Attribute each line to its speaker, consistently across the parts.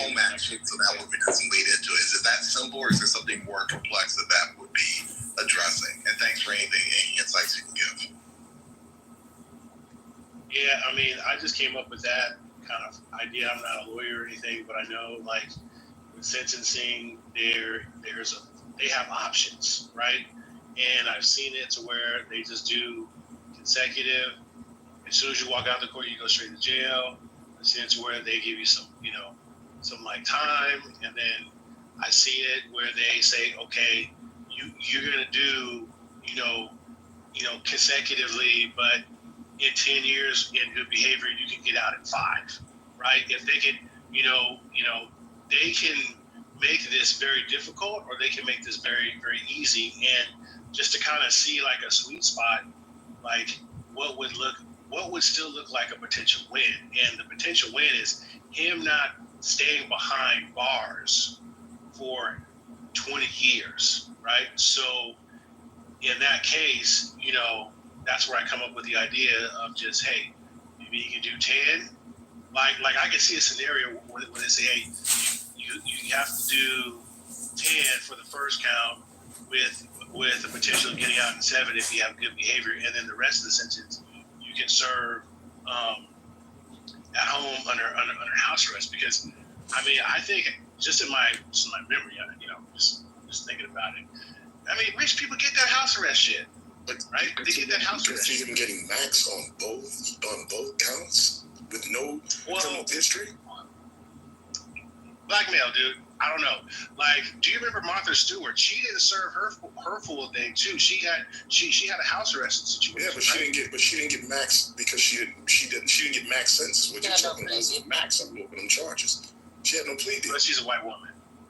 Speaker 1: home action, so that would be doesn't lead into it. Is it that simple, or is there something more complex that would be addressing? And thanks for any insights you can give.
Speaker 2: Yeah, I mean, I just came up with that kind of idea. I'm not a lawyer or anything, but I know, like, with sentencing, they have options, right? And I've seen it to where they just do consecutive. As soon as you walk out the court, you go straight to jail. I've seen it to where they give you some like time, and then I see it where they say, okay, you're gonna do, consecutively, but in 10 years in good behavior, you can get out in 5, right? If they can, they can make this very difficult, or they can make this very, very easy. And just to kind of see like a sweet spot, like what would still look like a potential win. And the potential win is him not staying behind bars for 20 years, right? So in that case, that's where I come up with the idea of just, hey, maybe you can do 10. Like I can see a scenario where they say, hey, you have to do 10 for the first count with the potential of getting out in 7 if you have good behavior, and then the rest of the sentence you can serve at home under house arrest. Because I mean, I think just in my memory, just thinking about it, I mean, rich people get that house arrest shit. Right? They get that house arrest.
Speaker 3: You can see him getting max on both counts with no criminal history.
Speaker 2: Blackmail, dude. I don't know. Like, do you remember Martha Stewart? She didn't serve her full thing too. She had a house arrest situation.
Speaker 3: Yeah, but she didn't get max because she didn't get max sentences. What you're talking about is max on them charges. She had no plea deal.
Speaker 2: But she's a white woman.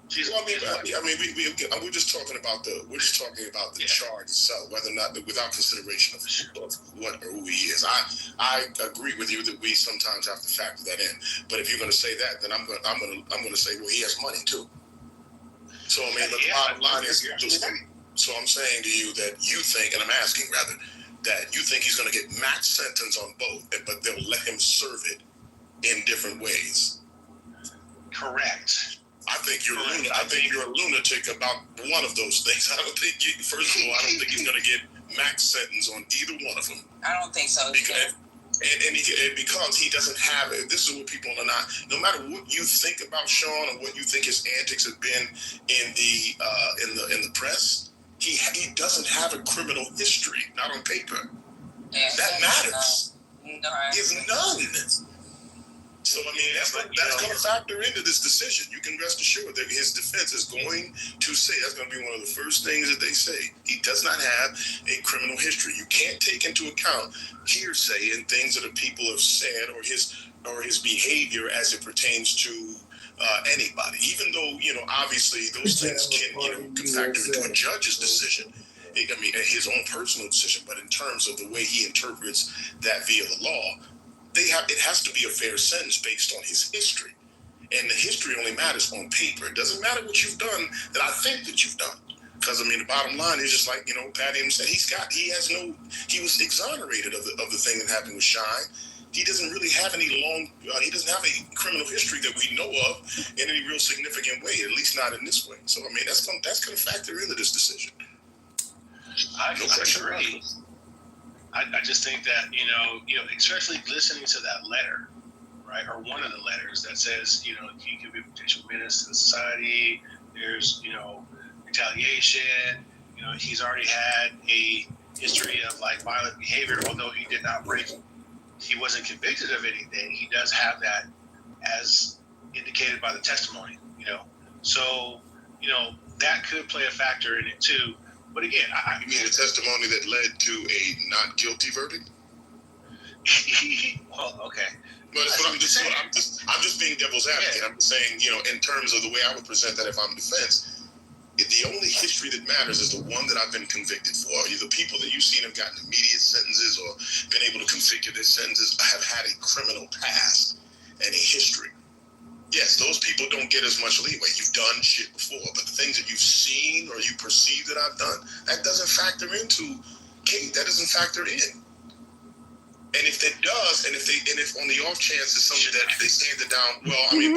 Speaker 3: We're just talking about the charge itself, whether or not without consideration of what or who he is. I agree with you that we sometimes have to factor that in. But if you're going to say that, then I'm going to say, well, he has money too. So I mean, but the bottom line is, so I'm saying to you that you think, and I'm asking rather, that you think he's going to get max sentence on both, but they'll let him serve it in different ways.
Speaker 2: Correct.
Speaker 3: I think you're a lunatic about one of those things. I don't think he's going to get max sentence on either one of them.
Speaker 4: I don't think so.
Speaker 3: Because he doesn't have it. This is what people are not. No matter what you think about Sean or what you think his antics have been in the press, he doesn't have a criminal history, not on paper.
Speaker 4: Yeah,
Speaker 3: that matters.
Speaker 4: He
Speaker 3: has none. So, I mean, that's going to factor into this decision. You can rest assured that his defense is going to say, that's going to be one of the first things that they say. He does not have a criminal history. You can't take into account hearsay and things that people have said or his behavior as it pertains to anybody. Even though, obviously those things can factor into a judge's decision. His own personal decision. But in terms of the way he interprets that via the law, it has to be a fair sentence based on his history. And the history only matters on paper. It doesn't matter what you've done that I think that you've done. Because, the bottom line is just like, Patty said, he was exonerated of the thing that happened with Shine. He doesn't really have he doesn't have a criminal history that we know of in any real significant way, at least not in this way. So, that's going to factor into this decision.
Speaker 2: I agree. I just think that, especially listening to that letter, right, or one of the letters that says, he could be a potential menace to society, there's, retaliation, he's already had a history of, like, violent behavior, although he wasn't convicted of anything, he does have that as indicated by the testimony, So, that could play a factor in it, too. But again,
Speaker 3: you mean the testimony that led to a not guilty verdict?
Speaker 2: Well, okay.
Speaker 3: But I'm just being devil's advocate. Yeah. I'm saying, in terms of the way I would present that if I'm defense, the only history that matters is the one that I've been convicted for. The people that you've seen have gotten immediate sentences or been able to configure their sentences have had a criminal past and a history. Yes, those people don't get as much leeway. You've done shit before, but the things that you've seen or you perceive that I've done, that doesn't factor into Kate. That doesn't factor in. And if it does, and if on the off chance it's something that they stand it down, well,